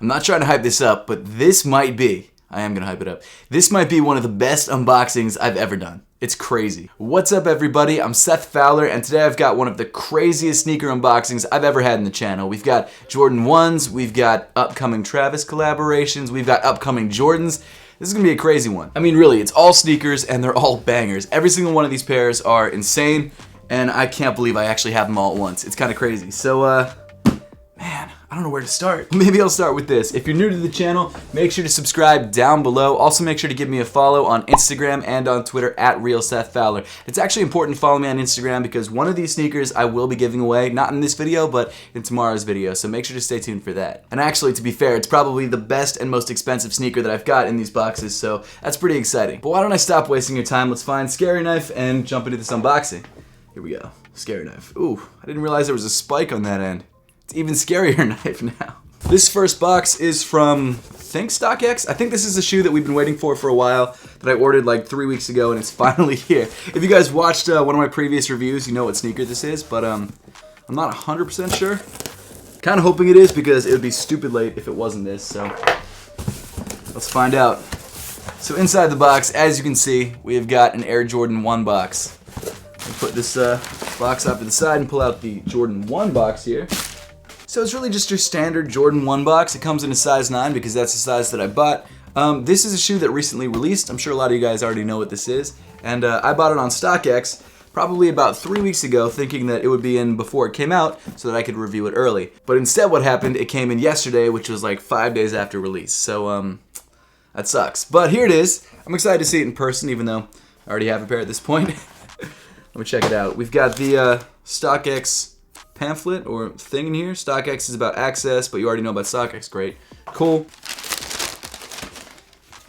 I'm not trying to hype this up, but this might be, I am going to hype it up, this might be one of the best unboxings I've ever done. It's crazy. What's up everybody, I'm Seth Fowler, and today I've got one of the craziest sneaker unboxings I've ever had in the channel. We've got Jordan 1s, we've got upcoming Travis collaborations, we've got upcoming Jordans. This is going to be a crazy one. I mean really, it's all sneakers and they're all bangers. Every single one of these pairs are insane, and I can't believe I actually have them all at once. It's kind of crazy. So, man, I don't know where to start. Maybe I'll start with this. If you're new to the channel, make sure to subscribe down below. Also make sure to give me a follow on Instagram and on Twitter at RealSethFowler. It's actually important to follow me on Instagram because one of these sneakers I will be giving away, not in this video, but in tomorrow's video, so make sure to stay tuned for that. And actually, to be fair, it's probably the best and most expensive sneaker that I've got in these boxes, so that's pretty exciting. But why don't I stop wasting your time? Let's find Scary Knife and jump into this unboxing. Here we go. Scary Knife. Ooh, I didn't realize there was a spike on that end. It's even scarier knife now. This first box is from, I think, StockX. I think this is a shoe that we've been waiting for a while, that I ordered like 3 weeks ago, and it's finally here. If you guys watched one of my previous reviews, you know what sneaker this is, but I'm not 100% sure. Kind of hoping it is because it would be stupid late if it wasn't this, so let's find out. So inside the box, as you can see, we have got an Air Jordan 1 box. I'll put this box off to the side and pull out the Jordan 1 box here. So it's really just your standard Jordan 1 box. It comes in a size 9 because that's the size that I bought. This is a shoe that recently released. I'm sure a lot of you guys already know what this is. And I bought it on StockX probably about 3 weeks ago, thinking that it would be in before it came out so that I could review it early. But instead what happened, it came in yesterday, which was like 5 days after release. So that sucks. But here it is. I'm excited to see it in person, even though I already have a pair at this point. Let me check it out. We've got the StockX pamphlet or thing in here. StockX is about access, but you already know about StockX. Great. Cool.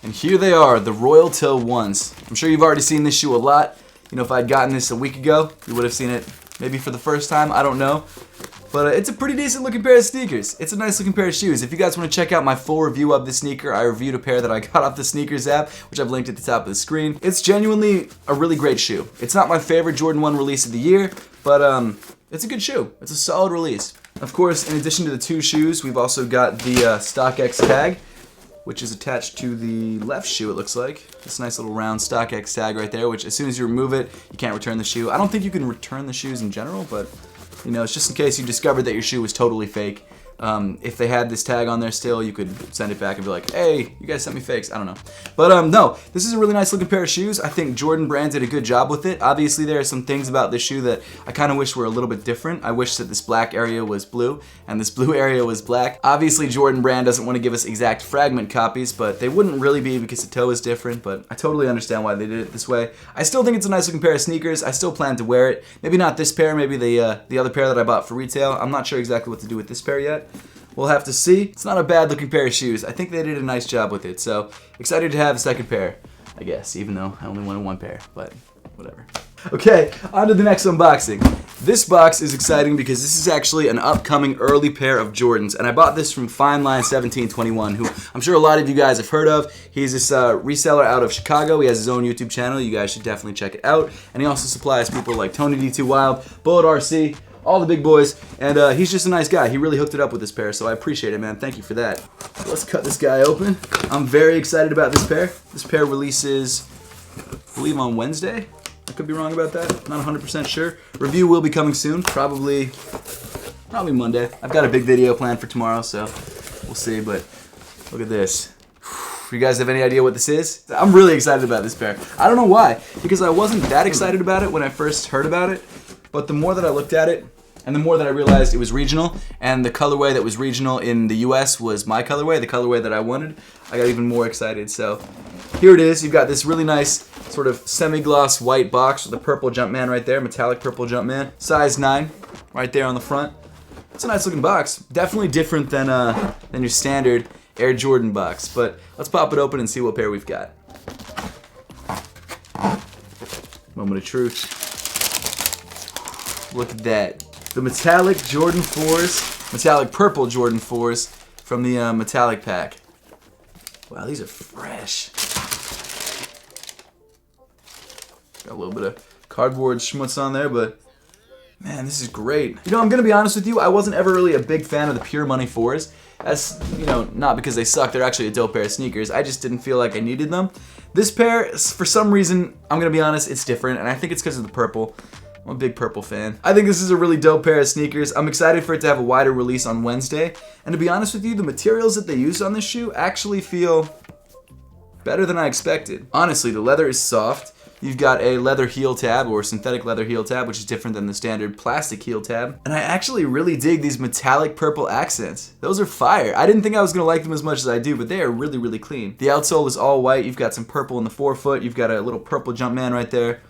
And here they are, the Royal Till 1s. I'm sure you've already seen this shoe a lot. You know, if I'd gotten this a week ago, you would have seen it maybe for the first time. I don't know. But it's a pretty decent looking pair of sneakers. It's a nice looking pair of shoes. If you guys want to check out my full review of this sneaker, I reviewed a pair that I got off the Sneakers app, which I've linked at the top of the screen. It's genuinely a really great shoe. It's not my favorite Jordan 1 release of the year, but it's a good shoe. It's a solid release. Of course, in addition to the two shoes, we've also got the StockX tag, which is attached to the left shoe, it looks like. This nice little round StockX tag right there, which as soon as you remove it, you can't return the shoe. I don't think you can return the shoes in general, but you know, it's just in case you discovered that your shoe was totally fake. If they had this tag on there still, you could send it back and be like, hey, you guys sent me fakes. I don't know. But no, this is a really nice looking pair of shoes. I think Jordan Brand did a good job with it. Obviously, there are some things about this shoe that I kind of wish were a little bit different. I wish that this black area was blue and this blue area was black. Obviously, Jordan Brand doesn't want to give us exact fragment copies, but they wouldn't really be because the toe is different, but I totally understand why they did it this way. I still think it's a nice looking pair of sneakers. I still plan to wear it. Maybe not this pair, maybe the other pair that I bought for retail. I'm not sure exactly what to do with this pair yet. We'll have to see. It's not a bad looking pair of shoes. I think they did a nice job with it. So excited to have a second pair, I guess, even though I only wanted one pair, but whatever. Okay, on to the next unboxing. This box is exciting because this is actually an upcoming early pair of Jordans, and I bought this from FineLine1721, who I'm sure a lot of you guys have heard of. He's this reseller out of Chicago. He has his own YouTube channel. You guys should definitely check it out. And he also supplies people like Tony D2 Wild, Bullet RC, all the big boys, and he's just a nice guy. He really hooked it up with this pair, so I appreciate it, man. Thank you for that. So let's cut this guy open. I'm very excited about this pair. This pair releases, I believe, on Wednesday. I could be wrong about that. Not 100% sure. Review will be coming soon, probably Monday. I've got a big video planned for tomorrow, so we'll see, but look at this. You guys have any idea what this is? I'm really excited about this pair. I don't know why, because I wasn't that excited about it when I first heard about it. But the more that I looked at it, and the more that I realized it was regional, and the colorway that was regional in the US was my colorway, the colorway that I wanted, I got even more excited. So here it is. You've got this really nice sort of semi-gloss white box with a purple Jumpman right there, metallic purple Jumpman. Size 9 right there on the front. It's a nice looking box. Definitely different than your standard Air Jordan box. But let's pop it open and see what pair we've got. Moment of truth. Look at that. The metallic Jordan 4s, metallic purple Jordan 4s from the metallic pack. Wow, these are fresh. Got a little bit of cardboard schmutz on there, but man, this is great. You know, I'm gonna be honest with you, I wasn't ever really a big fan of the Pure Money 4s. As you know, not because they suck, they're actually a dope pair of sneakers. I just didn't feel like I needed them. This pair, for some reason, I'm gonna be honest, it's different, and I think it's because of the purple. I'm a big purple fan. I think this is a really dope pair of sneakers. I'm excited for it to have a wider release on Wednesday. And to be honest with you, the materials that they used on this shoe actually feel better than I expected. Honestly, the leather is soft. You've got a leather heel tab or synthetic leather heel tab, which is different than the standard plastic heel tab. And I actually really dig these metallic purple accents. Those are fire. I didn't think I was gonna like them as much as I do, but they are really, really clean. The outsole is all white. You've got some purple in the forefoot. You've got a little purple Jumpman right there.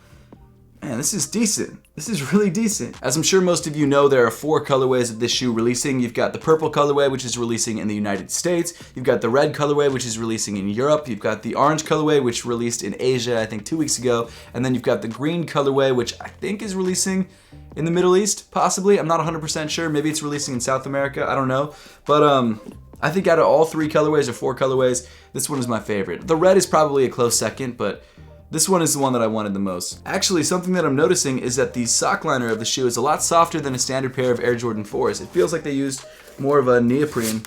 Man, this is decent. This is really decent. As I'm sure most of you know, there are 4 colorways of this shoe releasing. You've got the purple colorway, which is releasing in the United States. You've got the red colorway, which is releasing in Europe. You've got the orange colorway, which released in Asia, I think 2 weeks ago. And then you've got the green colorway, which I think is releasing in the Middle East, possibly. I'm not 100% sure. Maybe it's releasing in South America. I don't know. But I think out of all 3 colorways or 4 colorways, this one is my favorite. The red is probably a close second, but this one is the one that I wanted the most. Actually, something that I'm noticing is that the sock liner of the shoe is a lot softer than a standard pair of Air Jordan 4s. It feels like they used more of a neoprene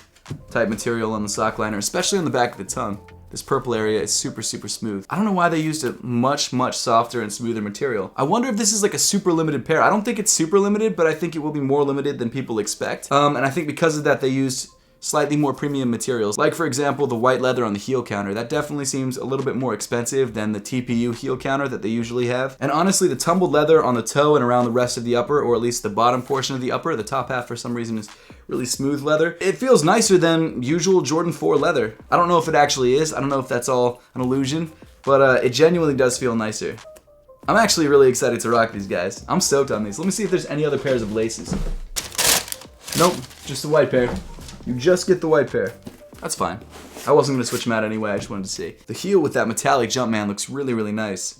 type material on the sock liner, especially on the back of the tongue. This purple area is super, super smooth. I don't know why they used a much, much softer and smoother material. I wonder if this is like a super limited pair. I don't think it's super limited, but I think it will be more limited than people expect. And I think because of that, they used slightly more premium materials. Like for example, the white leather on the heel counter. That definitely seems a little bit more expensive than the TPU heel counter that they usually have. And honestly, the tumbled leather on the toe and around the rest of the upper, or at least the bottom portion of the upper, the top half for some reason is really smooth leather. It feels nicer than usual Jordan 4 leather. I don't know if it actually is. I don't know if that's all an illusion, but it genuinely does feel nicer. I'm actually really excited to rock these guys. I'm stoked on these. Let me see if there's any other pairs of laces. Nope, just the white pair. You just get the white pair. That's fine. I wasn't gonna switch them out anyway, I just wanted to see. The heel with that metallic Jumpman looks really, really nice.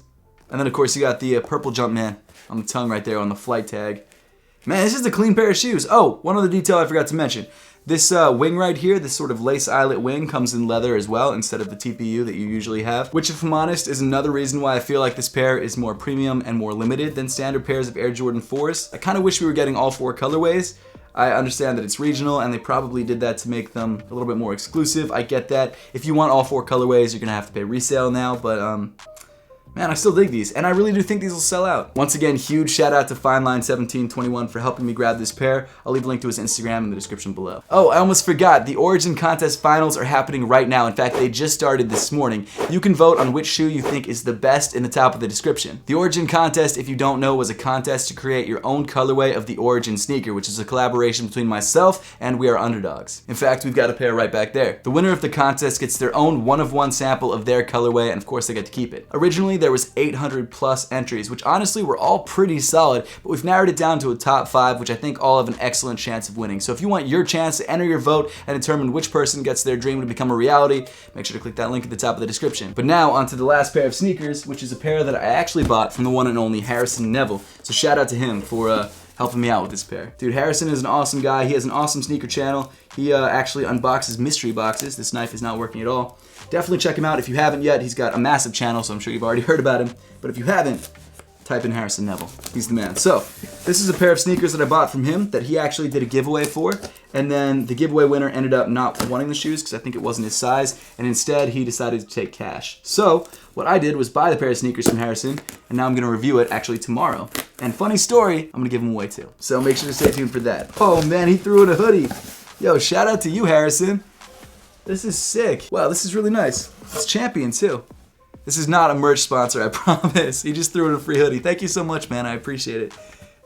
And then of course you got the purple Jumpman on the tongue right there on the flight tag. Man, this is a clean pair of shoes. Oh, one other detail I forgot to mention. This wing right here, this sort of lace eyelet wing, comes in leather as well instead of the TPU that you usually have. Which if I'm honest is another reason why I feel like this pair is more premium and more limited than standard pairs of Air Jordan 4s. I kind of wish we were getting all 4 colorways. I understand that it's regional and they probably did that to make them a little bit more exclusive. I get that. If you want all 4 colorways, you're gonna have to pay resale now, but man, I still dig these, and I really do think these will sell out. Once again, huge shout out to FineLine1721 for helping me grab this pair. I'll leave a link to his Instagram in the description below. Oh, I almost forgot. The Origin Contest Finals are happening right now. In fact, they just started this morning. You can vote on which shoe you think is the best in the top of the description. The Origin Contest, if you don't know, was a contest to create your own colorway of the Origin sneaker, which is a collaboration between myself and We Are Underdogs. In fact, we've got a pair right back there. The winner of the contest gets their own one-of-one sample of their colorway, and of course they get to keep it. Originally, there was 800 plus entries, which honestly were all pretty solid, but we've narrowed it down to a top 5, which I think all have an excellent chance of winning. So if you want your chance to enter your vote and determine which person gets their dream to become a reality, make sure to click that link at the top of the description. But now onto the last pair of sneakers, which is a pair that I actually bought from the one and only Harrison Neville. So shout out to him for helping me out with this pair. Dude, Harrison is an awesome guy. He has an awesome sneaker channel. He actually unboxes mystery boxes. This knife is not working at all. Definitely check him out if you haven't yet. He's got a massive channel, so I'm sure you've already heard about him. But if you haven't, type in Harrison Neville. He's the man. So, this is a pair of sneakers that I bought from him that he actually did a giveaway for. And then the giveaway winner ended up not wanting the shoes because I think it wasn't his size. And instead, he decided to take cash. So, what I did was buy the pair of sneakers from Harrison. And now I'm going to review it actually tomorrow. And funny story, I'm going to give him away too. So make sure to stay tuned for that. Oh man, he threw in a hoodie. Yo, shout out to you, Harrison. This is sick. Wow, this is really nice. It's Champion too. This is not a merch sponsor, I promise. He just threw in a free hoodie. Thank you so much, man. I appreciate it.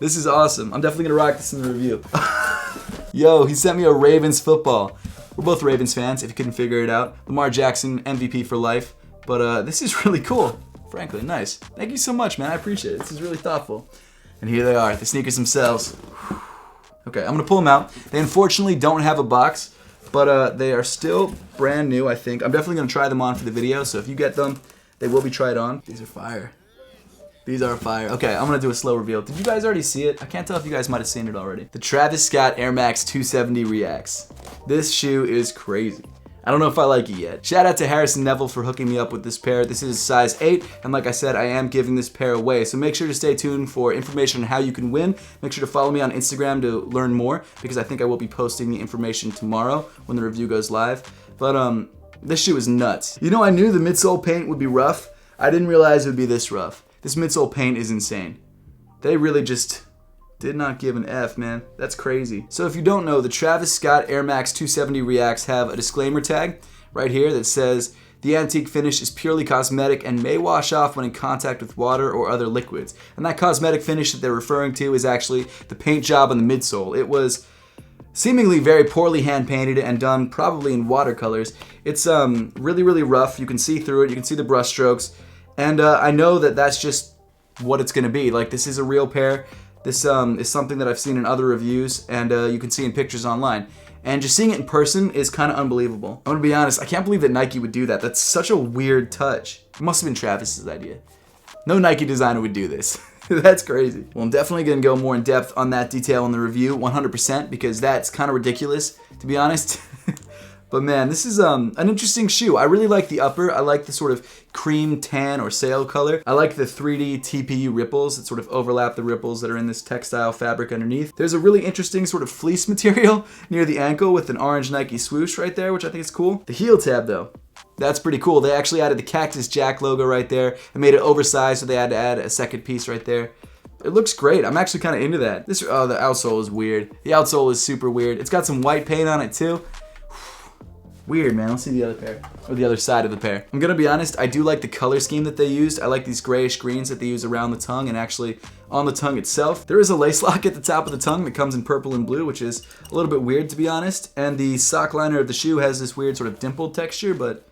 This is awesome. I'm definitely gonna rock this in the review. Yo, he sent me a Ravens football. We're both Ravens fans, if you couldn't figure it out. Lamar Jackson, MVP for life. But this is really cool. Frankly, nice. Thank you so much, man. I appreciate it. This is really thoughtful. And here they are, the sneakers themselves. Okay, I'm gonna pull them out. They unfortunately don't have a box, but they are still brand new, I think. I'm definitely gonna try them on for the video, so if you get them, they will be tried on. These are fire. These are fire. Okay, I'm gonna do a slow reveal. Did you guys already see it? I can't tell if you guys might have seen it already. The Travis Scott Air Max 270 Reacts. This shoe is crazy. I don't know if I like it yet. Shout out to Harrison Neville for hooking me up with this pair. This is size 8, and like I said, I am giving this pair away. So make sure to stay tuned for information on how you can win. Make sure to follow me on Instagram to learn more, because I think I will be posting the information tomorrow when the review goes live. But this shoe is nuts. You know, I knew the midsole paint would be rough. I didn't realize it would be this rough. This midsole paint is insane. They really just did not give an F, man. That's crazy. So if you don't know, the Travis Scott Air Max 270 Reacts have a disclaimer tag right here that says, the antique finish is purely cosmetic and may wash off when in contact with water or other liquids. And that cosmetic finish that they're referring to is actually the paint job on the midsole. It was seemingly very poorly hand painted and done probably in watercolors. It's really, really rough. You can see through it. You can see the brush strokes. And I know that that's just what it's going to be. Like, this is a real pair. This is something that I've seen in other reviews, and you can see in pictures online. And just seeing it in person is kind of unbelievable. I'm gonna be honest, I can't believe that Nike would do that. That's such a weird touch. It must have been Travis's idea. No Nike designer would do this. That's crazy. Well, I'm definitely gonna go more in depth on that detail in the review, 100%, because that's kind of ridiculous, to be honest. But man, this is an interesting shoe. I really like the upper. I like the sort of cream tan or sail color. I like the 3D TPU ripples that sort of overlap the ripples that are in this textile fabric underneath. There's a really interesting sort of fleece material near the ankle with an orange Nike swoosh right there, which I think is cool. The heel tab though, that's pretty cool. They actually added the Cactus Jack logo right there and made it oversized, so they had to add a second piece right there. It looks great. I'm actually kind of into that. The outsole is weird. The outsole is super weird. It's got some white paint on it too. Weird, man. Let's see the other pair, or the other side of the pair. I'm gonna be honest, I do like the color scheme that they used. I like these grayish greens that they use around the tongue and actually on the tongue itself. There is a lace lock at the top of the tongue that comes in purple and blue, which is a little bit weird to be honest. And the sock liner of the shoe has this weird sort of dimpled texture, but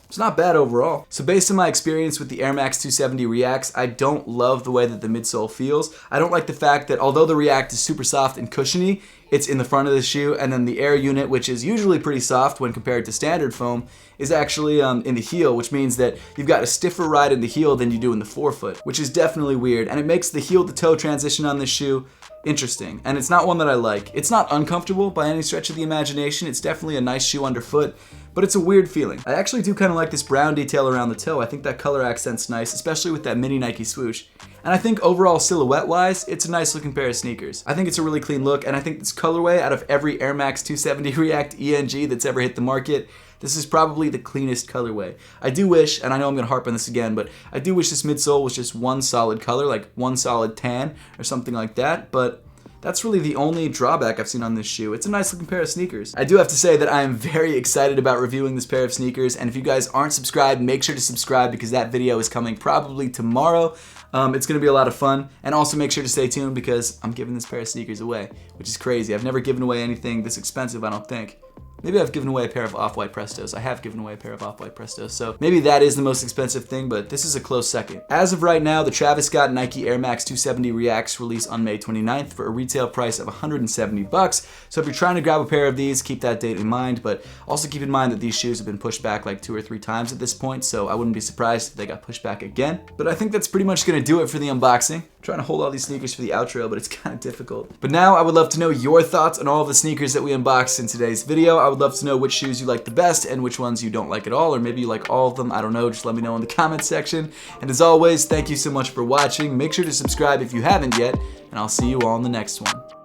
it's not bad overall. So based on my experience with the Air Max 270 Reacts, I don't love the way that the midsole feels. I don't like the fact that although the React is super soft and cushiony, it's in the front of the shoe, and then the Air unit, which is usually pretty soft when compared to standard foam, is actually in the heel, which means that you've got a stiffer ride in the heel than you do in the forefoot, which is definitely weird, and it makes the heel to toe transition on this shoe interesting, and it's not one that I like. It's not uncomfortable by any stretch of the imagination. It's definitely a nice shoe underfoot, but it's a weird feeling. I actually do kind of like this brown detail around the toe. I think that color accent's nice, especially with that mini Nike swoosh. And I think overall silhouette-wise, it's a nice looking pair of sneakers. I think it's a really clean look, and I think this colorway out of every Air Max 270 React ENG that's ever hit the market, this is probably the cleanest colorway. I do wish, and I know I'm gonna harp on this again, but I do wish this midsole was just one solid color, like one solid tan or something like that, but that's really the only drawback I've seen on this shoe. It's a nice looking pair of sneakers. I do have to say that I am very excited about reviewing this pair of sneakers, and if you guys aren't subscribed, make sure to subscribe because that video is coming probably tomorrow. It's gonna be a lot of fun, and also make sure to stay tuned because I'm giving this pair of sneakers away, which is crazy. I've never given away anything this expensive, I don't think. Maybe I've given away a pair of Off-White Prestos. I have given away a pair of Off-White Prestos, so maybe that is the most expensive thing, but this is a close second. As of right now, the Travis Scott Nike Air Max 270 Reacts release on May 29th for a retail price of $170. So if you're trying to grab a pair of these, keep that date in mind, but also keep in mind that these shoes have been pushed back like 2 or 3 times at this point, so I wouldn't be surprised if they got pushed back again. But I think that's pretty much gonna do it for the unboxing. I'm trying to hold all these sneakers for the outro, but it's kind of difficult. But now I would love to know your thoughts on all of the sneakers that we unboxed in today's video. I would love to know which shoes you like the best and which ones you don't like at all, or maybe you like all of them. I don't know, just let me know in the comments section. And as always, thank you so much for watching. Make sure to subscribe if you haven't yet, and I'll see you all in the next one.